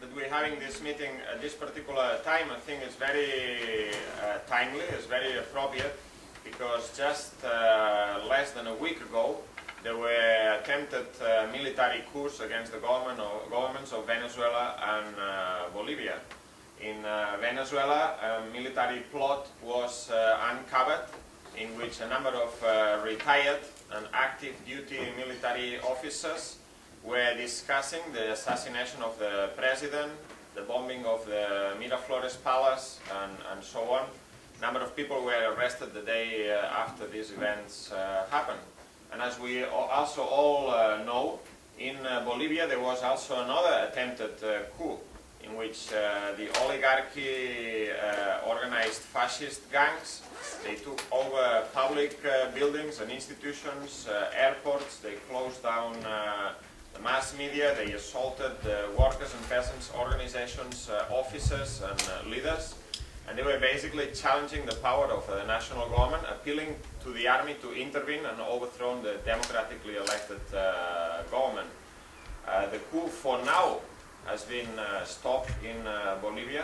that we're having this meeting at this particular time, I think it's very timely, it's very appropriate, because just less than a week ago there were attempted military coups against the governments of Venezuela and Bolivia. In Venezuela, a military plot was uncovered in which a number of retired and active duty military officers were discussing the assassination of the president, the bombing of the Miraflores Palace, and so on. A number of people were arrested the day after these events happened. And as we also all know, in Bolivia there was also another attempted coup in which the oligarchy organized fascist gangs. They took over public buildings and institutions, airports, they closed down the mass media, they assaulted the workers and peasants organizations, officers and leaders, and they were basically challenging the power of the national government, appealing to the army to intervene and overthrow the democratically elected government. The coup for now has been stopped in Bolivia,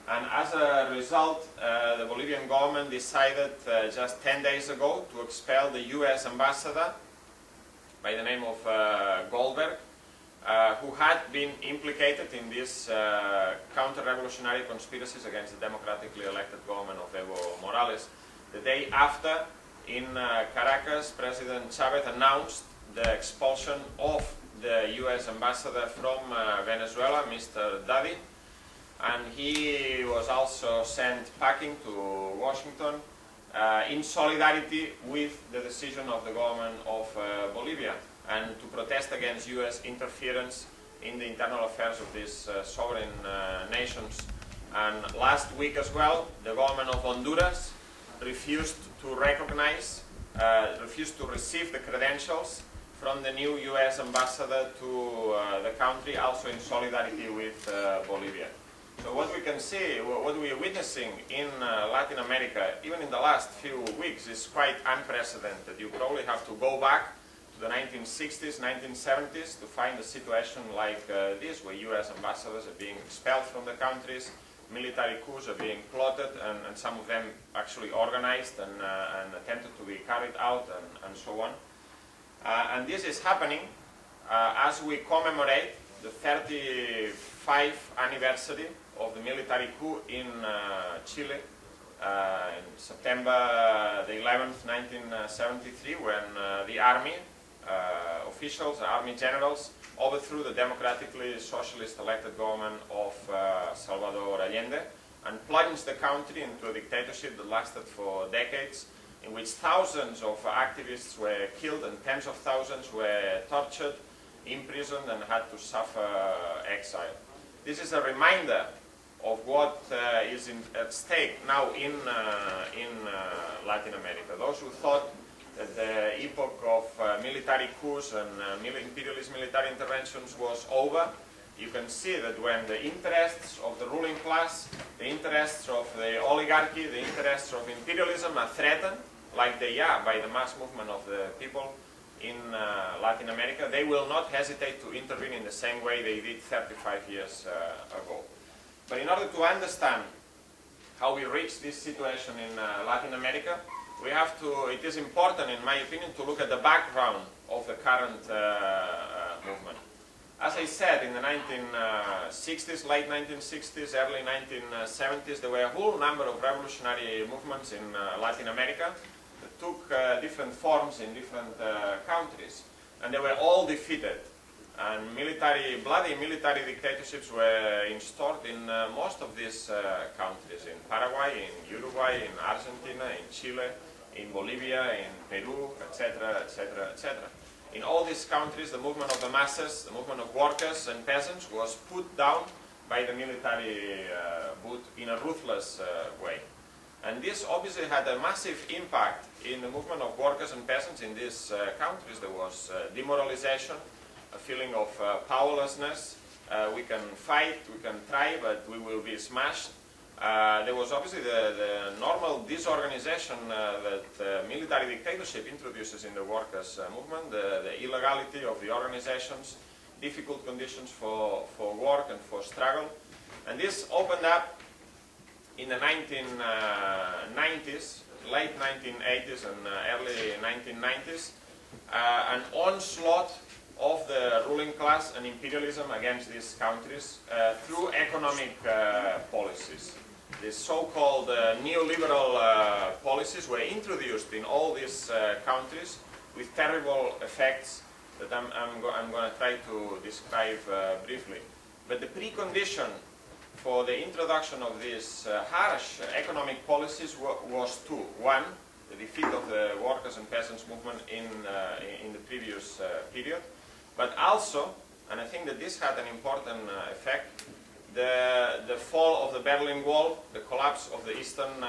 and as a result the Bolivian government decided just 10 days ago to expel the US ambassador by the name of Goldberg, who had been implicated in these counter-revolutionary conspiracies against the democratically elected government of Evo Morales. The day after, in Caracas, President Chavez announced the expulsion of the US ambassador from Venezuela, Mr. Daddy, and he was also sent packing to Washington in solidarity with the decision of the government of Bolivia and to protest against US interference in the internal affairs of these sovereign nations. And last week as well, the government of Honduras refused to recognize, refused to receive the credentials from the new US ambassador to the country, also in solidarity with Bolivia. So what we can see, what we are witnessing in Latin America, even in the last few weeks, is quite unprecedented. You probably have to go back to the 1960s, 1970s to find a situation like this, where US ambassadors are being expelled from the countries, military coups are being plotted, and some of them actually organized and attempted to be carried out, and so on. And this is happening as we commemorate the 35th anniversary of the military coup in Chile in September the 11th, 1973, when the army officials, army generals, overthrew the democratically socialist elected government of Salvador Allende and plunged the country into a dictatorship that lasted for decades, in which thousands of activists were killed and tens of thousands were tortured, imprisoned, and had to suffer exile. This is a reminder of what is at stake now in Latin America. Those who thought that the epoch of military coups and imperialist military interventions was over, you can see that when the interests of the ruling class, the interests of the oligarchy, the interests of imperialism are threatened, like they are by the mass movement of the people in Latin America, they will not hesitate to intervene in the same way they did 35 years ago. But in order to understand how we reached this situation in Latin America, we have to, it is important, in my opinion, to look at the background of the current movement. As I said, in the 1960s, late 1960s, early 1970s, there were a whole number of revolutionary movements in Latin America that took different forms in different countries, and they were all defeated. And bloody military dictatorships were installed in most of these countries, in Paraguay, in Uruguay, in Argentina, in Chile, in Bolivia, in Peru, etc., etc., etc. In all these countries, the movement of the masses, the movement of workers and peasants was put down by the military boot in a ruthless way. And this obviously had a massive impact in the movement of workers and peasants in these countries. There was demoralization, a feeling of powerlessness. We can fight, we can try, but we will be smashed. There was obviously the normal disorganization that military dictatorship introduces in the workers' movement, the illegality of the organizations, difficult conditions for work and for struggle. And this opened up in the 1990s, late 1980s and early 1990s, an onslaught of the ruling class and imperialism against these countries through economic policies. The so-called neoliberal policies were introduced in all these countries with terrible effects that I'm going to try to describe briefly. But the precondition for the introduction of these harsh economic policies was two. One, the defeat of the workers and peasants movement in the previous period, but also, and I think that this had an important effect, the fall of the Berlin Wall, the collapse of the eastern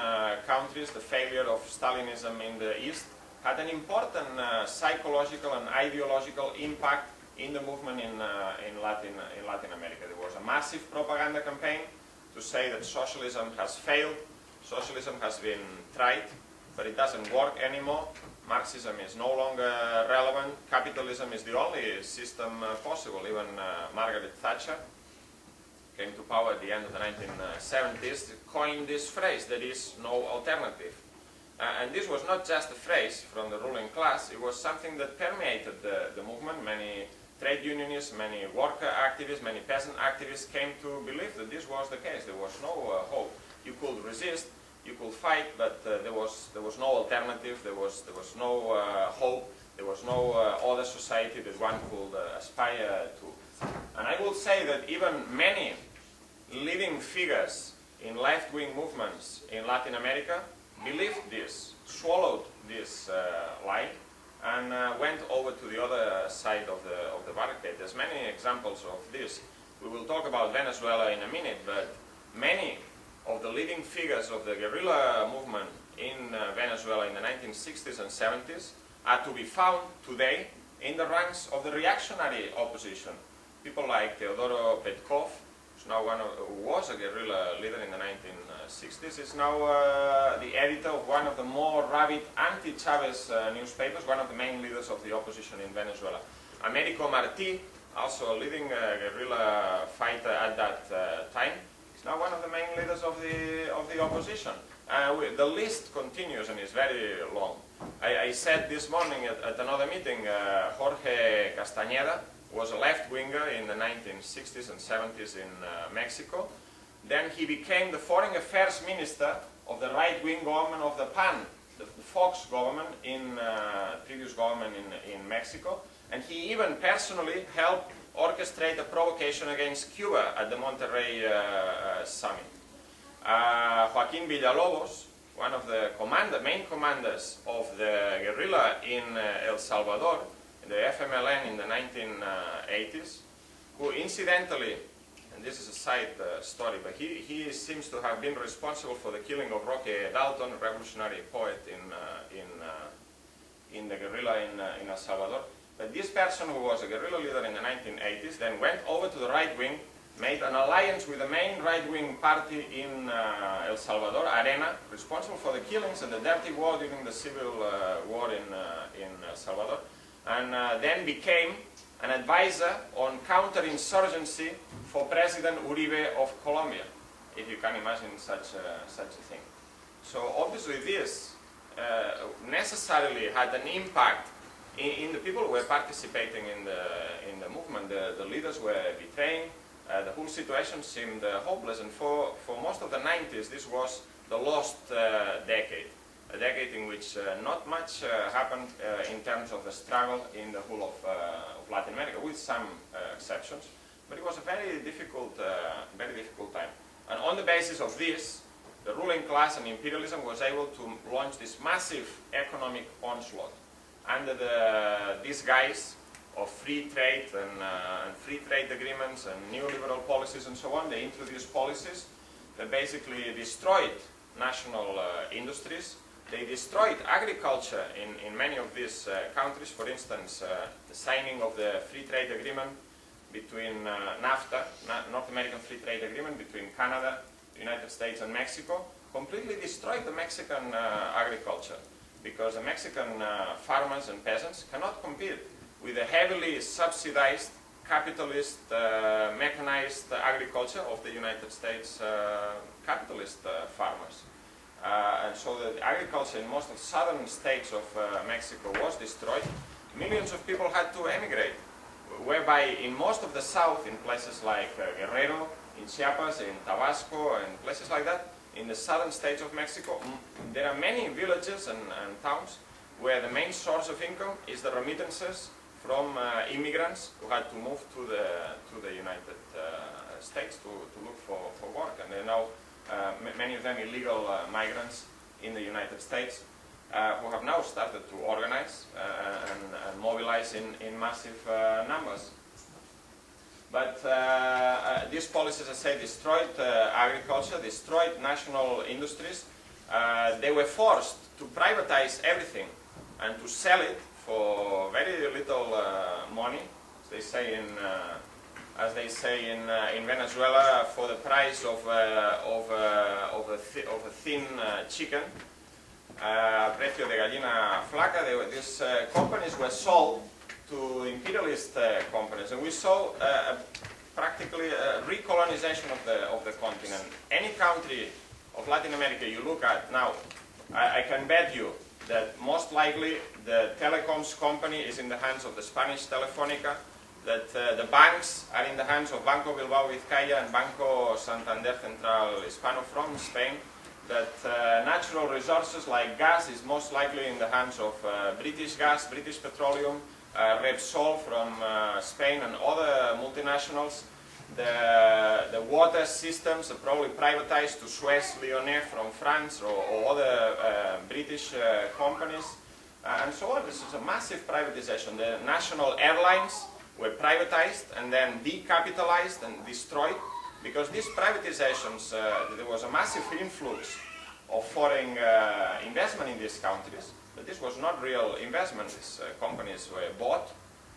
countries, the failure of Stalinism in the east, had an important psychological and ideological impact in the movement in Latin America. There was a massive propaganda campaign to say that socialism has failed, socialism has been tried, but it doesn't work anymore. Marxism is no longer relevant. Capitalism is the only system possible. Even Margaret Thatcher came to power at the end of the 1970s, coined this phrase, there is no alternative. And this was not just a phrase from the ruling class, it was something that permeated the movement. Many trade unionists, many worker activists, many peasant activists came to believe that this was the case. There was no hope. You could resist, you could fight, but there was no alternative, there was no hope, there was no other society that one could aspire to. And I will say that even many leading figures in left-wing movements in Latin America believed this, swallowed this lie, and went over to the other side of the barricade. There's many examples of this. We will talk about Venezuela in a minute, but many of the leading figures of the guerrilla movement in Venezuela in the 1960s and 70s are to be found today in the ranks of the reactionary opposition. People like Teodoro Petkov, who was a guerrilla leader in the 1960s, is now the editor of one of the more rabid anti-Chavez newspapers, one of the main leaders of the opposition in Venezuela. Americo Martí, also a leading guerrilla fighter at that time, is now one of the main leaders of the opposition. The list continues and is very long. I said this morning at another meeting, Jorge Castañeda was a left-winger in the 1960s and 70s in Mexico. Then he became the foreign affairs minister of the right-wing government of the Fox government in previous government in Mexico. And he even personally helped orchestrate a provocation against Cuba at the Monterrey summit. Joaquín Villalobos, one of the main commanders of the guerrilla in El Salvador, the FMLN in the 1980s, who incidentally, and this is a side story, but he seems to have been responsible for the killing of Roque Dalton, a revolutionary poet in the guerrilla in El Salvador. But this person, who was a guerrilla leader in the 1980s, then went over to the right wing, made an alliance with the main right-wing party in El Salvador, Arena, responsible for the killings and the dirty war during the civil war in El Salvador, and then became an advisor on counterinsurgency for President Uribe of Colombia, if you can imagine such a thing. So obviously this necessarily had an impact in the people who were participating in the movement. The leaders were betraying. The whole situation seemed hopeless, and for most of the 90s this was the lost decade. A decade in which not much happened in terms of the struggle in the whole of Latin America, with some exceptions. But it was a very difficult time. And on the basis of this, the ruling class and imperialism was able to launch this massive economic onslaught under the disguise of free trade and free trade agreements and neoliberal policies and so on. They introduced policies that basically destroyed national industries. They destroyed agriculture in many of these countries. For instance, the signing of the free trade agreement between NAFTA, North American Free Trade Agreement, between Canada, the United States and Mexico, completely destroyed the Mexican agriculture, because the Mexican farmers and peasants cannot compete with the heavily subsidized capitalist, mechanized agriculture of the United States capitalist farmers. And so the agriculture in most of the southern states of Mexico was destroyed. Millions of people had to emigrate, whereby in most of the south, in places like Guerrero, in Chiapas, in Tabasco, and places like that, in the southern states of Mexico, there are many villages and towns where the main source of income is the remittances from immigrants who had to move to the United States to look for work. And there are now many of them illegal migrants in the United States who have now started to organize and mobilize in massive numbers. But these policies, as I say, destroyed agriculture, destroyed national industries. They were forced to privatize everything and to sell it for very little money, as they say in Venezuela, for the price of a thin chicken, precio de gallina flaca. These companies were sold to imperialist companies, and we saw practically a recolonization of the continent. Any country of Latin America you look at now, I can bet you that most likely the telecoms company is in the hands of the Spanish Telefonica, that the banks are in the hands of Banco Bilbao Vizcaya and Banco Santander Central Hispano from Spain, that natural resources like gas is most likely in the hands of British Gas, British Petroleum, Repsol from Spain and other multinationals. The water systems are probably privatized to Suez, Lyonnais from France or other British companies, and so on. This is a massive privatization. The national airlines were privatized and then decapitalized and destroyed, because these privatizations, there was a massive influx of foreign investment in these countries, but this was not real investment. These companies were bought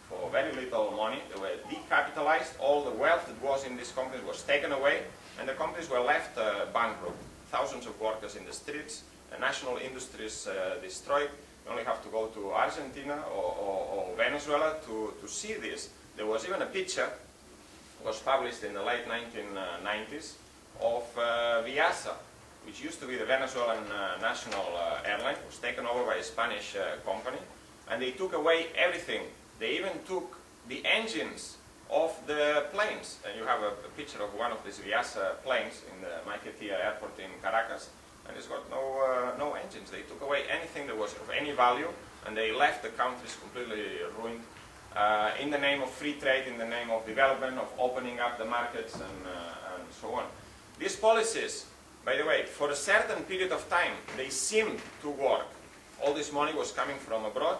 for very little money. They were decapitalized. All the wealth that was in these companies was taken away, and the companies were left bankrupt. Thousands of workers in the streets, national industries destroyed. You only have to go to Argentina or Venezuela to see this. There was even a picture, was published in the late 1990s, of Viasa, which used to be the Venezuelan national airline. It was taken over by a Spanish company, and they took away everything. They even took the engines of the planes. And you have a picture of one of these Viasa planes in the Maiquetía airport in Caracas, and it's got no engines. They took away anything that was of any value, and they left the countries completely ruined in the name of free trade, in the name of development, of opening up the markets, and so on. These policies, by the way, for a certain period of time, they seemed to work. All this money was coming from abroad.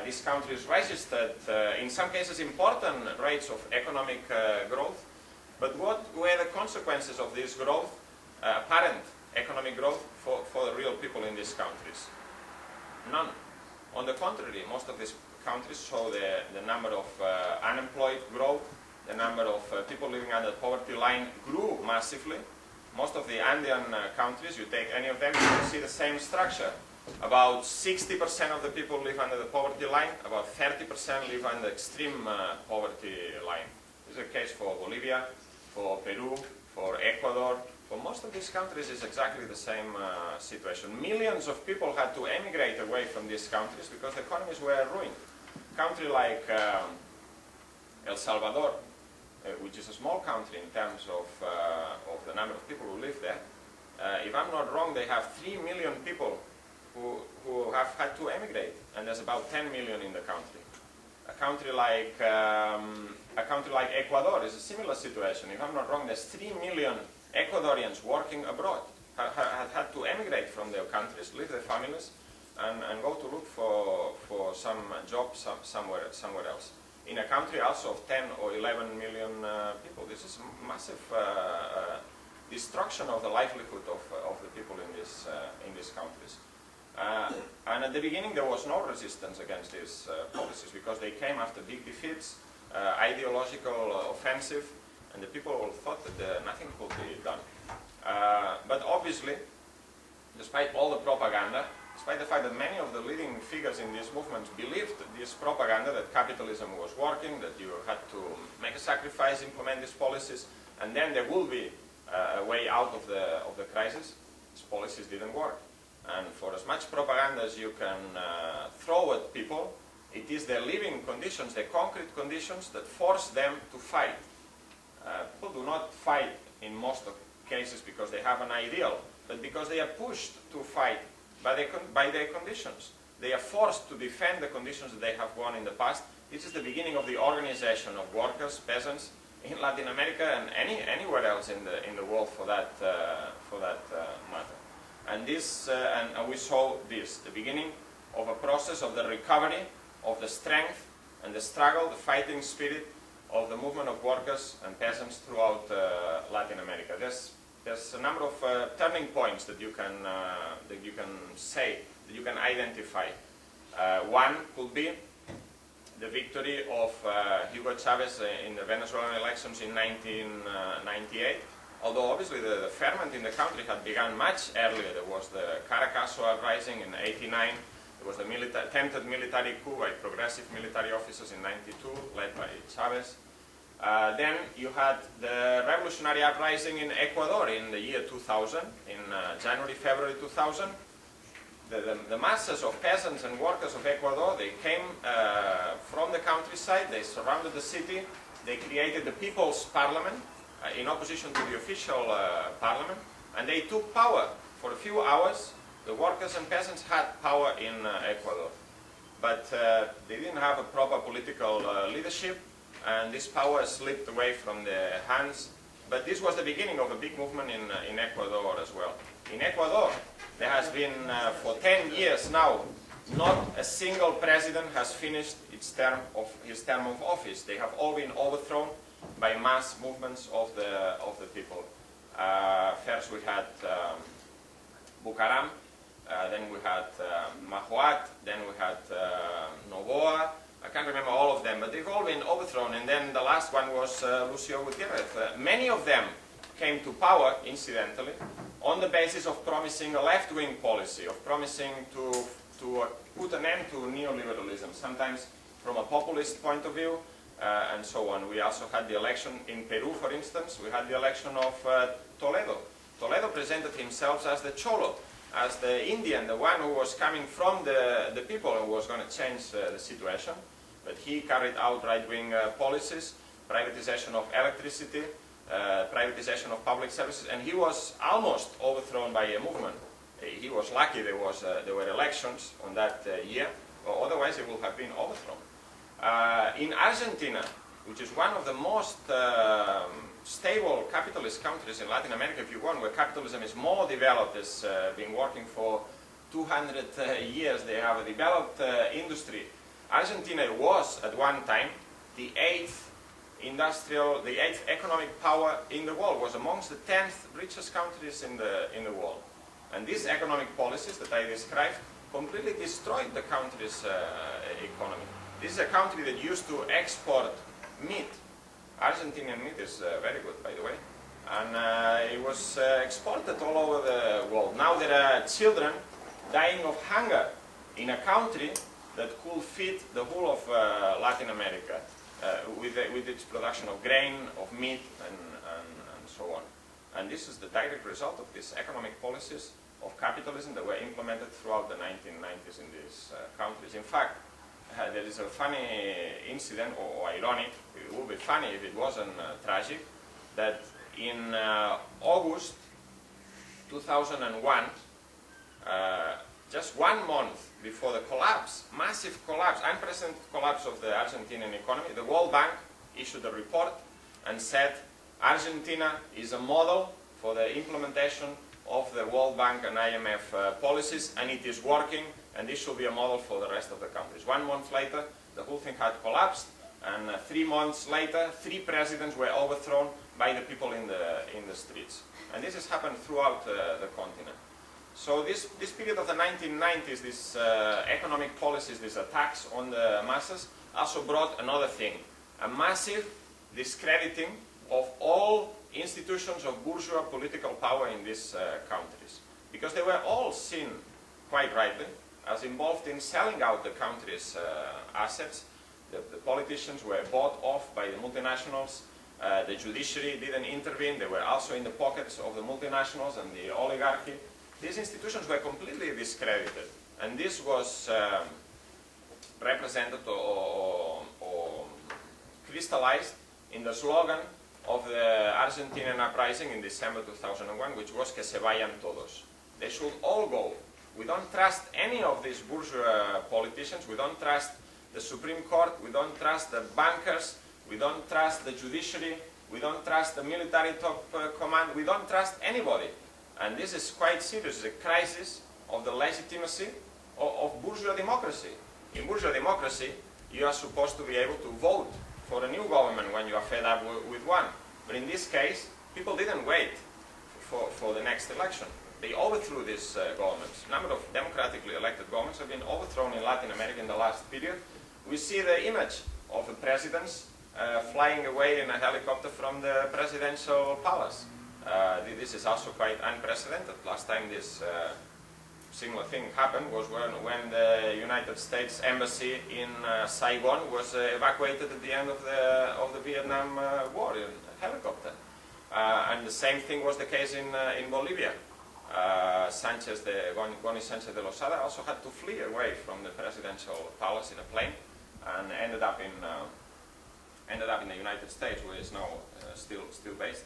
These countries registered, in some cases, important rates of economic growth. But what were the consequences of this growth, apparent economic growth, for the real people in these countries? None. On the contrary, most of these countries saw the number of unemployed growth, the number of people living under the poverty line grew massively. Most of the Andean countries, you take any of them, you will see the same structure. About 60% of the people live under the poverty line, about 30% live under extreme poverty line. This is the case for Bolivia, for Peru, for Ecuador. For most of these countries, it's exactly the same situation. Millions of people had to emigrate away from these countries because the economies were ruined. A country like El Salvador, which is a small country in terms of the number of people who live there, if I'm not wrong, they have 3 million people who have had to emigrate, and there's about 10 million in the country. A country like Ecuador is a similar situation. If I'm not wrong, there's 3 million Ecuadorians working abroad, had to emigrate from their countries, leave their families, and go to look for some job somewhere else. In a country also of 10 or 11 million people, this is massive destruction of the livelihood of the people in these countries. And at the beginning there was no resistance against these policies because they came after big defeats, ideological offensive, and the people thought that nothing could be done. But obviously, despite all the propaganda, despite the fact that many of the leading figures in these movements believed this propaganda that capitalism was working, that you had to make a sacrifice, implement these policies, and then there will be a way out of the crisis, these policies didn't work. And for as much propaganda as you can throw at people, it is their living conditions, the concrete conditions, that force them to fight. People do not fight in most of cases because they have an ideal, but because they are pushed to fight by their conditions. They are forced to defend the conditions that they have won in the past. This is the beginning of the organization of workers, peasants in Latin America and anywhere else in the world for that matter. And this, and we saw this, the beginning of a process of the recovery of the strength and the struggle, the fighting spirit of the movement of workers and peasants throughout Latin America. There's a number of turning points that you can say, that you can identify. One could be the victory of Hugo Chavez in the Venezuelan elections in 1998. Although obviously the ferment in the country had begun much earlier. There was the Caracazo uprising in '89. There was the attempted military coup by progressive military officers in '92, led by Chavez. Then you had the revolutionary uprising in Ecuador in the year 2000, in January, February 2000. The masses of peasants and workers of Ecuador, they came from the countryside, they surrounded the city, they created the People's Parliament in opposition to the official parliament, and they took power. For a few hours, the workers and peasants had power in Ecuador. But they didn't have a proper political leadership, and this power slipped away from their hands. But this was the beginning of a big movement in Ecuador as well. In Ecuador, there has been, for 10 years now, not a single president has finished his term of office. They have all been overthrown by mass movements of the people. First we had Bucaram, then we had Mahuat, then we had Novoa. I can't remember all of them, but they've all been overthrown. And then the last one was Lucio Gutierrez. Many of them came to power, incidentally, on the basis of promising a left-wing policy, of promising to put an end to neoliberalism, sometimes from a populist point of view, and so on. We also had the election in Peru, for instance. We had the election of Toledo. Toledo presented himself as the Cholo, as the Indian, the one who was coming from the people and was going to change the situation. But he carried out right-wing policies, privatization of electricity, privatization of public services, and he was almost overthrown by a movement. He was lucky there were elections on that year, or otherwise he would have been overthrown. In Argentina, which is one of the most stable capitalist countries in Latin America, if you want, where capitalism is more developed, has been working for 200 years, they have a developed industry. Argentina was, at one time, the eighth economic power in the world, was amongst the 10th richest countries in the world. And these economic policies that I described completely destroyed the country's economy. This is a country that used to export meat. Argentinian meat is very good, by the way. And it was exported all over the world. Now there are children dying of hunger in a country that could feed the whole of Latin America with its production of grain, of meat, and so on. And this is the direct result of these economic policies of capitalism that were implemented throughout the 1990s in these countries. In fact, there is a funny incident, or ironic, it would be funny if it wasn't tragic, that in August 2001, just 1 month before the collapse, massive collapse, unprecedented collapse of the Argentinian economy, the World Bank issued a report and said Argentina is a model for the implementation of the World Bank and IMF policies, and it is working, and this should be a model for the rest of the countries. 1 month later, the whole thing had collapsed, and 3 months later, 3 presidents were overthrown by the people in the streets. And this has happened throughout the continent. So this period of the 1990s, these economic policies, these attacks on the masses, also brought another thing, a massive discrediting of all institutions of bourgeois political power in these countries. Because they were all seen quite rightly, as involved in selling out the country's assets. The politicians were bought off by the multinationals. The judiciary didn't intervene. They were also in the pockets of the multinationals and the oligarchy. These institutions were completely discredited. And this was represented or crystallized in the slogan of the Argentinian uprising in December 2001, which was que se vayan todos. They should all go. We don't trust any of these bourgeois politicians. We don't trust the Supreme Court. We don't trust the bankers. We don't trust the judiciary. We don't trust the military top command. We don't trust anybody. And this is quite serious. It's a crisis of the legitimacy of bourgeois democracy. In bourgeois democracy, you are supposed to be able to vote for a new government when you are fed up with one. But in this case, people didn't wait for the next election. They overthrew these governments. A number of democratically elected governments have been overthrown in Latin America in the last period. We see the image of the presidents flying away in a helicopter from the presidential palace. This is also quite unprecedented. Last time this similar thing happened was when the United States Embassy in Saigon was evacuated at the end of the Vietnam War in a helicopter. And the same thing was the case in Bolivia. Sanchez de Lozada also had to flee away from the presidential palace in a plane and ended up in the United States, where it's now still based.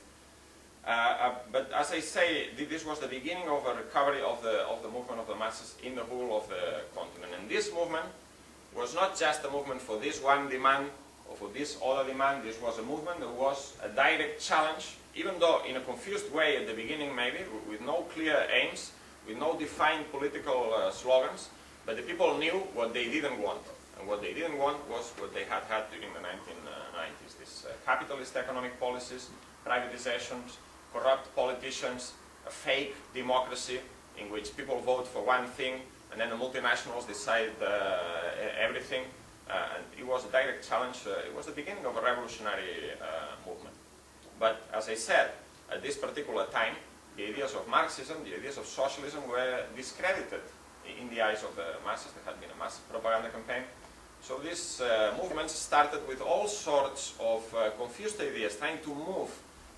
But as I say, this was the beginning of a recovery of the movement of the masses in the whole of the continent. And this movement was not just a movement for this one demand or for this other demand. This was a movement that was a direct challenge, even though in a confused way at the beginning maybe, with no clear aims, with no defined political slogans, but the people knew what they didn't want. And what they didn't want was what they had during the 1990s. These capitalist economic policies, privatizations, corrupt politicians, a fake democracy in which people vote for one thing and then the multinationals decide everything. And it was a direct challenge. It was the beginning of a revolutionary movement. But as I said, at this particular time, the ideas of Marxism, the ideas of socialism were discredited in the eyes of the masses. There had been a massive propaganda campaign. So these movements started with all sorts of confused ideas, trying to move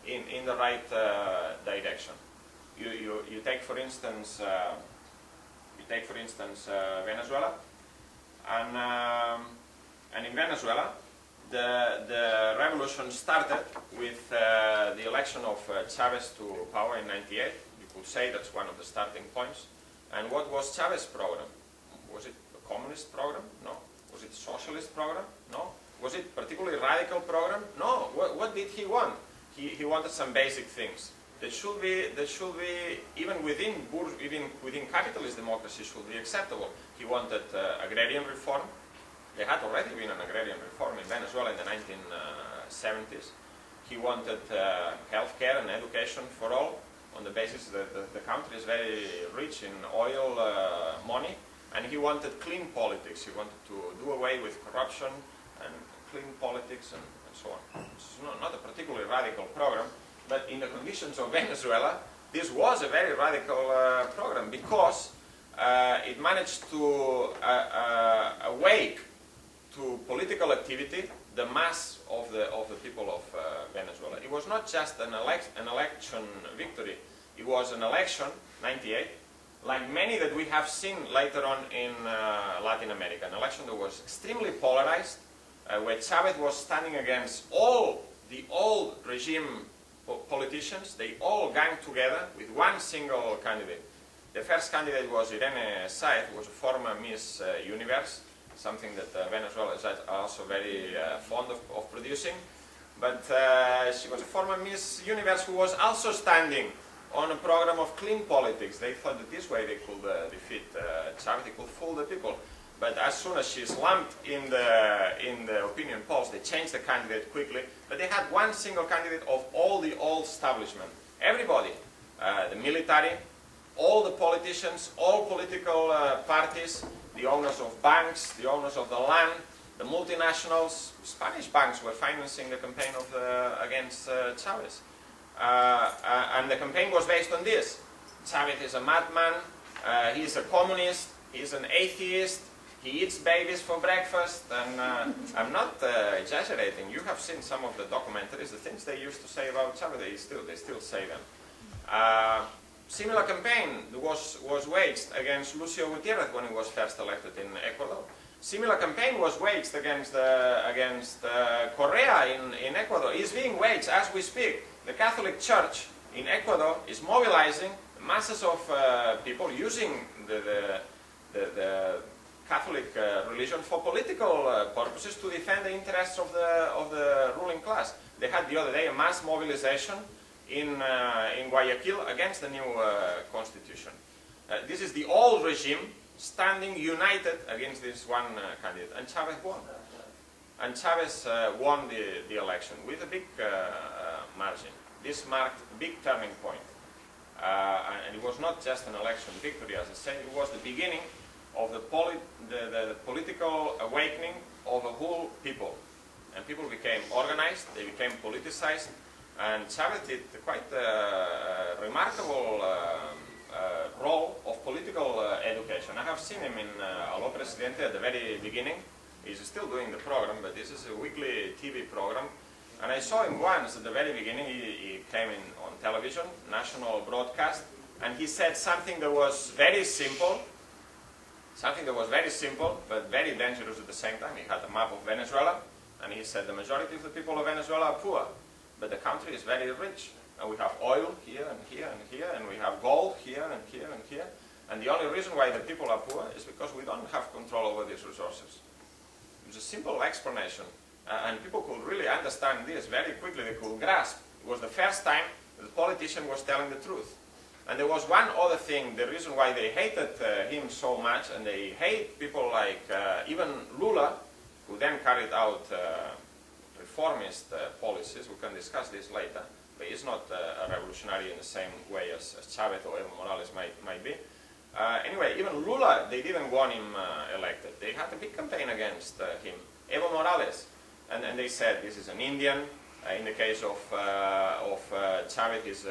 in the right direction. You take, for instance, Venezuela, and in Venezuela, the revolution started with the election of Chavez to power in '98. You could say that's one of the starting points. And what was Chavez's program? Was it a communist program? No. Was it a socialist program? No. Was it a particularly radical program? No. What did he want? He wanted some basic things that should be even within capitalist democracy should be acceptable. He wanted agrarian reform. There had already been an agrarian reform in Venezuela in the 1970s. He wanted healthcare and education for all, on the basis that the country is very rich in oil money, and he wanted clean politics. He wanted to do away with corruption and clean politics and so on. It's not a particularly radical program, but in the conditions of Venezuela, this was a very radical program, because it managed to awake to political activity the mass of the people of Venezuela. It was not just an election victory. It was an election, '98, like many that we have seen later on in Latin America. An election that was extremely polarized, where Chavez was standing against all the old regime politicians. They all ganged together with one single candidate. The first candidate was Irene Saez, who was a former Miss Universe, something that Venezuela is also very fond of producing. But she was a former Miss Universe who was also standing on a program of clean politics. They thought that this way they could defeat Chavez, they could fool the people. But as soon as she slumped in the opinion polls, they changed the candidate quickly. But they had one single candidate of all the old establishment. Everybody, the military, all the politicians, all political parties, the owners of banks, the owners of the land, the multinationals. Spanish banks were financing the campaign against Chavez. And the campaign was based on this. Chavez is a madman, He's a communist, he's an atheist, he eats babies for breakfast, and I'm not exaggerating. You have seen some of the documentaries, the things they used to say about Chavez, they still say them. Similar campaign was waged against Lucio Gutierrez when he was first elected in Ecuador. Similar campaign was waged against Correa in Ecuador. It's being waged as we speak. The Catholic Church in Ecuador is mobilizing masses of people using the Catholic religion for political purposes to defend the interests of the ruling class. They had the other day a mass mobilization in Guayaquil against the new constitution. This is the old regime standing united against this one candidate, and Chavez won. And Chavez won the election with a big margin. This marked a big turning point. And it was not just an election victory, as I said, it was the beginning of the political awakening of a whole people. And people became organized, they became politicized, and Chavez did quite a remarkable role of political education. I have seen him in Aló Presidente at the very beginning. He's still doing the program, but this is a weekly TV program. And I saw him once at the very beginning. He came in on television, national broadcast, and he said something that was very simple, but very dangerous at the same time. He had a map of Venezuela, and he said the majority of the people of Venezuela are poor, but the country is very rich. And we have oil here and here and here, and we have gold here and here and here. And the only reason why the people are poor is because we don't have control over these resources. It was a simple explanation. And people could really understand this very quickly. They could grasp. It was the first time the politician was telling the truth. And there was one other thing, the reason why they hated him so much, and they hate people like even Lula, who then carried out reformist policies. We can discuss this later. But he's not a revolutionary in the same way as Chavez or Evo Morales might be. Anyway, even Lula, they didn't want him elected. They had a big campaign against him. Evo Morales, and they said this is an Indian. In the case of Chavez, he's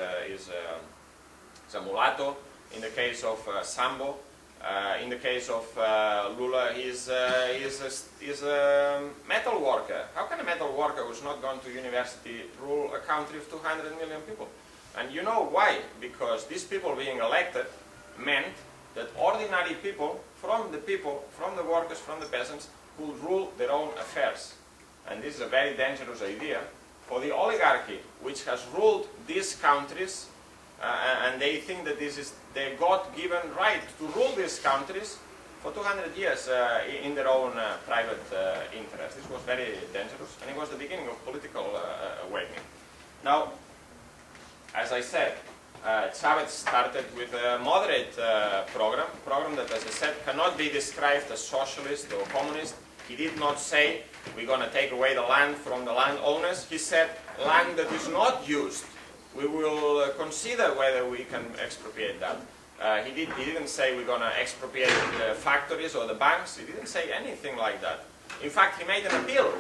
a mulatto. In the case of Sambo, in the case of Lula, he's a metal worker. How can a metal worker who's not gone to university rule a country of 200 million people? And you know why? Because these people being elected meant that ordinary people, from the workers, from the peasants, could rule their own affairs. And this is a very dangerous idea for the oligarchy, which has ruled these countries, and they think that this is their God-given right to rule these countries for 200 years in their own private interest. This was very dangerous, and it was the beginning of political awakening. Now, as I said, Chavez started with a moderate program that, as I said, cannot be described as socialist or communist. He did not say, we're going to take away the land from the landowners. He said, land that is not used, we will consider whether we can expropriate that. He didn't say we're going to expropriate the factories or the banks. He didn't say anything like that. In fact, he made an appeal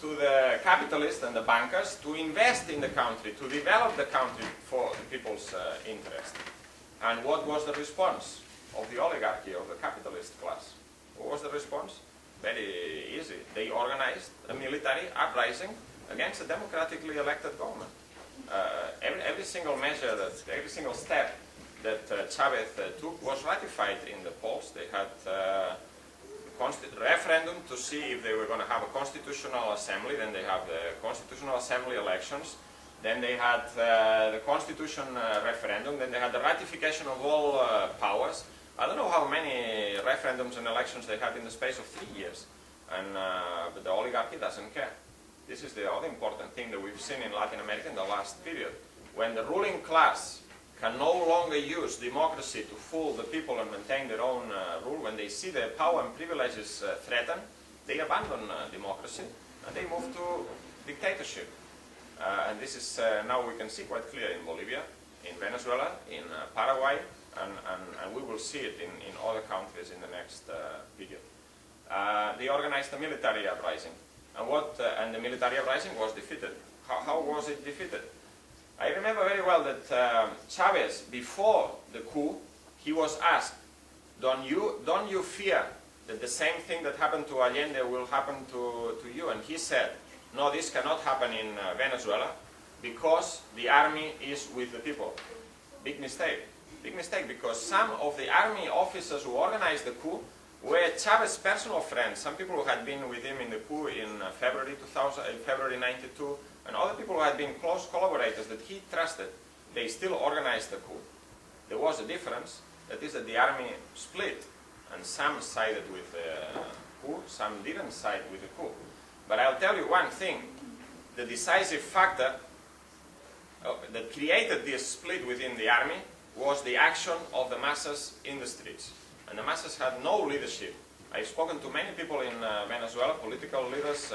to the capitalists and the bankers to invest in the country, to develop the country for the people's interest. And what was the response of the oligarchy, of the capitalist class? What was the response? Very easy. They organized a military uprising against a democratically elected government. Every single measure, every single step that Chavez took was ratified in the polls. They had referendum to see if they were going to have a constitutional assembly. Then they have the constitutional assembly elections. Then they had the constitution referendum. Then they had the ratification of all powers. I don't know how many referendums and elections they had in the space of 3 years. And but the oligarchy doesn't care. This is the other important thing that we've seen in Latin America in the last period. When the ruling class can no longer use democracy to fool the people and maintain their own rule, when they see their power and privileges threatened, they abandon democracy and they move to dictatorship. And this is now we can see quite clear in Bolivia, in Venezuela, in Paraguay, and we will see it in other countries in the next period. They organized a military uprising. And the military uprising was defeated. How was it defeated? I remember very well that Chavez, before the coup, he was asked, don't you fear that the same thing that happened to Allende will happen to you? And he said, no, this cannot happen in Venezuela because the army is with the people. Big mistake. Big mistake, because some of the army officers who organized the coup were Chavez's personal friends. Some people who had been with him in the coup in February 92, and other people who had been close collaborators that he trusted. They still organized the coup. There was a difference, that is that the army split, and some sided with the coup, some didn't side with the coup. But I'll tell you one thing, the decisive factor that created this split within the army was the action of the masses in the streets. And the masses had no leadership. I've spoken to many people in Venezuela, political leaders,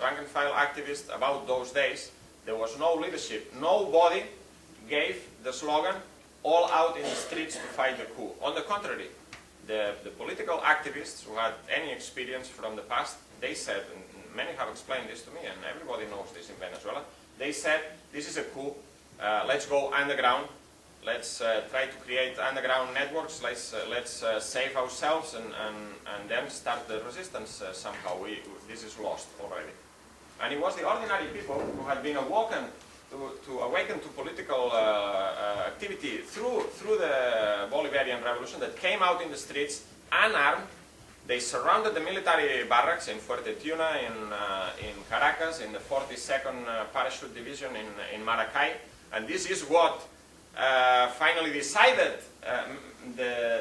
rank and file activists, about those days. There was no leadership. Nobody gave the slogan, all out in the streets to fight the coup. On the contrary, the political activists who had any experience from the past, they said, and many have explained this to me, and everybody knows this in Venezuela, they said, this is a coup, let's go underground, let's try to create underground networks, let's save ourselves and then start the resistance somehow. This is lost already. And it was the ordinary people who had been awakened to awaken to political activity through the Bolivarian revolution that came out in the streets unarmed. They surrounded the military barracks in Fuerte Tuna, in Caracas, in the 42nd Parachute Division in Maracay, and this is what finally decided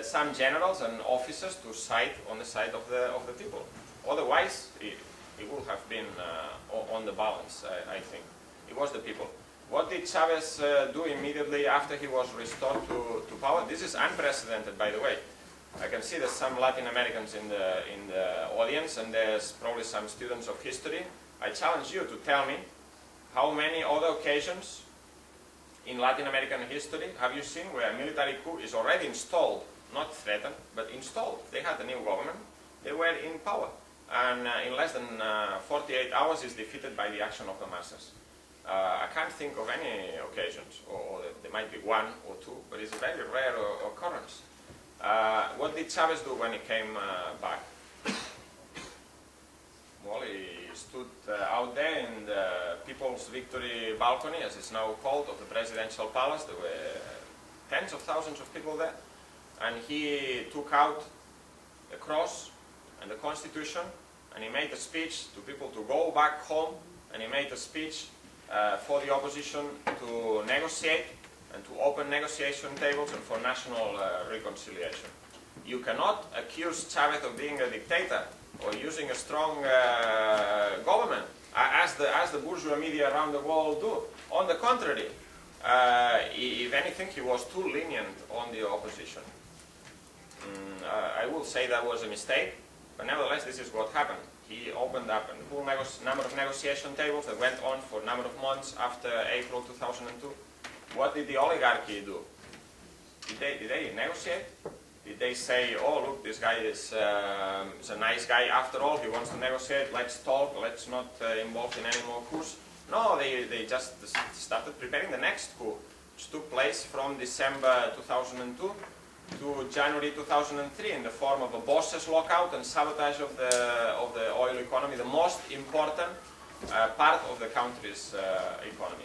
some generals and officers to side on the side of the people. Otherwise, it would have been on the balance, I think. It was the people. What did Chavez do immediately after he was restored to power? This is unprecedented, by the way. I can see there's some Latin Americans in the audience, and there's probably some students of history. I challenge you to tell me how many other occasions in Latin American history have you seen where a military coup is already installed, not threatened, but installed. They had a new government, they were in power, and in less than 48 hours is defeated by the action of the masses. I can't think of any occasions, or there might be one or two, but it's a very rare occurrence. What did Chavez do when he came back? Well, he stood out there in the People's Victory balcony, as it's now called, of the presidential palace. There were tens of thousands of people there. And he took out the cross and the Constitution, and he made a speech to people to go back home, and he made a speech for the opposition to negotiate and to open negotiation tables and for national reconciliation. You cannot accuse Chavez of being a dictator or using a strong government, as the bourgeois media around the world do. On the contrary, if anything, he was too lenient on the opposition. I will say that was a mistake, but nevertheless, this is what happened. He opened up a full number of negotiation tables that went on for a number of months after April 2002. What did the oligarchy do? Did they negotiate? Did they say, oh, look, this guy is a nice guy after all, he wants to negotiate, let's talk, let's not involve in any more coups? No, they just started preparing the next coup, which took place from December 2002 to January 2003 in the form of a bosses lockout and sabotage of the oil economy, the most important part of the country's economy.